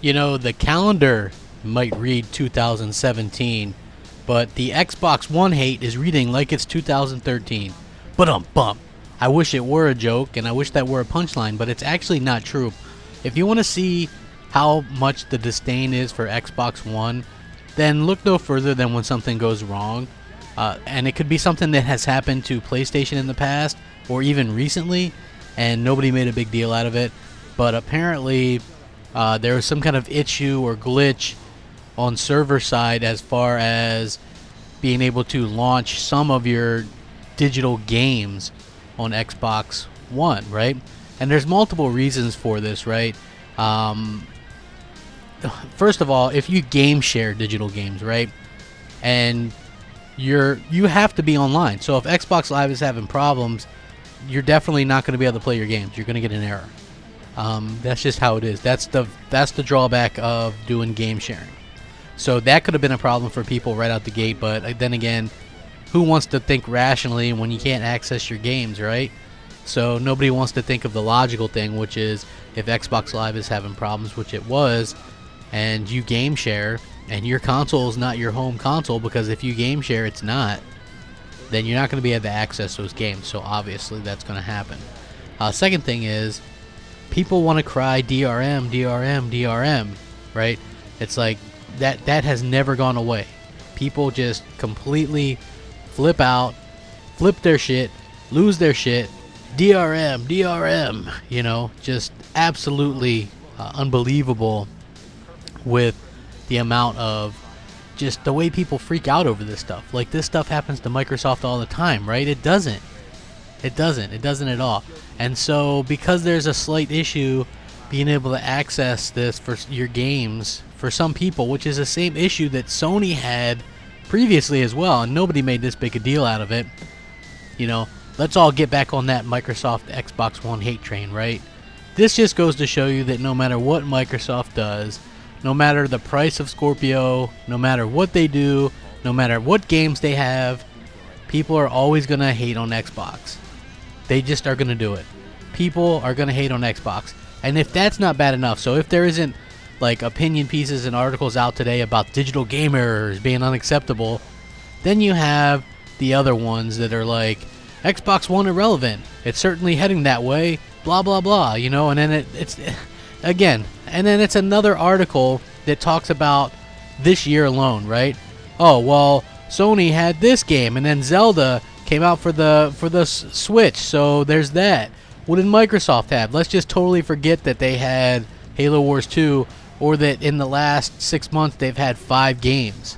You know, the calendar might read 2017, but the Xbox One hate is reading like it's 2013. Bump. I wish it were a joke, and I wish that were a punchline, but it's actually not true. If you want to see how much the disdain is for Xbox One, then look no further than when something goes wrong. And it could be something that has happened to PlayStation in the past, or even recently, and nobody made a big deal out of it. But apparently, there was some kind of issue or glitch on server side as far as being able to launch some of your digital games on Xbox One, right? And there's multiple reasons for this, right? First of all, if you game share digital games, right, and you have to be online. So if Xbox Live is having problems, you're definitely not going to be able to play your games. You're going to get an error. That's just how it is. That's the drawback of doing game sharing. So that could have been a problem for people right out the gate. But then again, who wants to think rationally when you can't access your games, right? So nobody wants to think of the logical thing, which is if Xbox Live is having problems, which it was, and you game share, and your console is not your home console, because if you game share, it's not, then you're not going to be able to access those games. So obviously that's going to happen. Second thing is, people want to cry DRM, DRM, DRM, right? It's like that has never gone away. People just completely flip out, flip their shit, lose their shit, DRM, DRM, you know, just absolutely unbelievable with the amount of just the way people freak out over this stuff. Like, this stuff happens to Microsoft all the time, right? It doesn't at all. And so because there's a slight issue being able to access this for your games for some people, which is the same issue that Sony had previously as well, and nobody made this big a deal out of it, you know, let's all get back on that Microsoft Xbox One hate train, right? This just goes to show you that no matter what Microsoft does, no matter the price of Scorpio, no matter what they do, no matter what games they have, people are always going to hate on Xbox. They just are going to do it. People are going to hate on Xbox. And if that's not bad enough, so if there isn't like opinion pieces and articles out today about digital gamers being unacceptable, then you have the other ones that are like, Xbox One irrelevant. It's certainly heading that way, blah, blah, blah, you know, and then it's again, and then it's another article that talks about this year alone, right? Oh, well, Sony had this game, and then Zelda came out for the Switch, so there's that. What did Microsoft have? Let's just totally forget that they had Halo Wars 2, or that in the last 6 months they've had 5 games,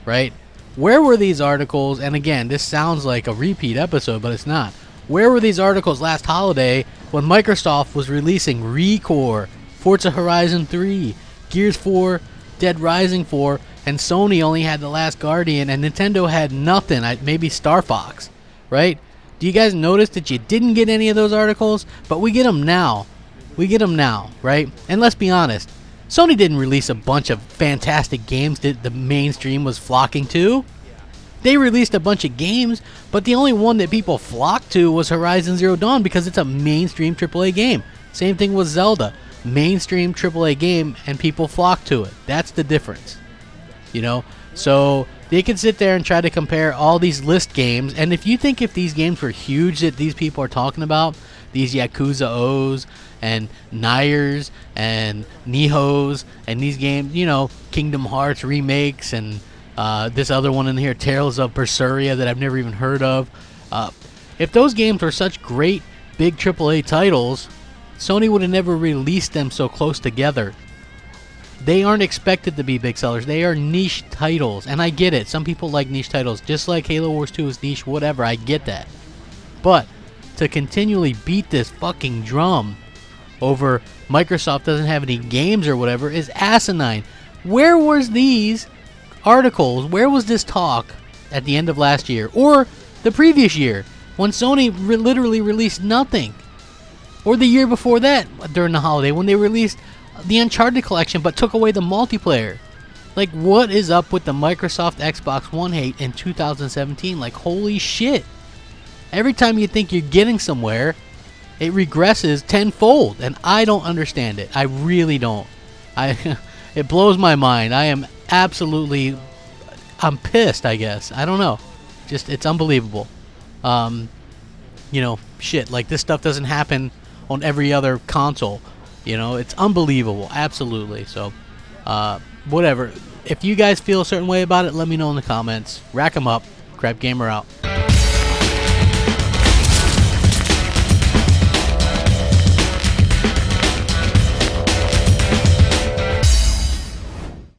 right? Where were these articles? And again, this sounds like a repeat episode, but it's not. Where were these articles last holiday when Microsoft was releasing ReCore, Forza Horizon 3, Gears 4, Dead Rising 4, and Sony only had The Last Guardian, and Nintendo had nothing, maybe Star Fox, right? Do you guys notice that you didn't get any of those articles? But we get them now. We get them now, right? And let's be honest, Sony didn't release a bunch of fantastic games that the mainstream was flocking to. They released a bunch of games, but the only one that people flocked to was Horizon Zero Dawn because it's a mainstream AAA game. Same thing with Zelda. Mainstream AAA game, and people flock to it. That's the difference. You know? So they can sit there and try to compare all these list games, and if you think if these games were huge that these people are talking about, these Yakuza O's and Niers and Nihos and these games, you know, Kingdom Hearts remakes and this other one in here, Tales of Berseria, that I've never even heard of. If those games were such great big AAA titles, Sony would have never released them so close together. They aren't expected to be big sellers. They are niche titles, and I get it. Some people like niche titles, just like Halo Wars 2 is niche, whatever. I get that. But to continually beat this fucking drum over Microsoft doesn't have any games or whatever is asinine. Where was these articles? Where was this talk at the end of last year or the previous year when Sony literally released nothing? Or the year before that during the holiday when they released the Uncharted collection but took away the multiplayer. Like, what is up with the Microsoft Xbox One hate in 2017? Like, holy shit. Every time you think you're getting somewhere, it regresses tenfold, and I don't understand it. I really don't. It blows my mind. I'm pissed, I guess. I don't know. Just, it's unbelievable. You know, shit, like this stuff doesn't happen on every other console. You know, it's unbelievable. Absolutely. So, whatever. If you guys feel a certain way about it, let me know in the comments. Rack 'em up. Crapgamer out.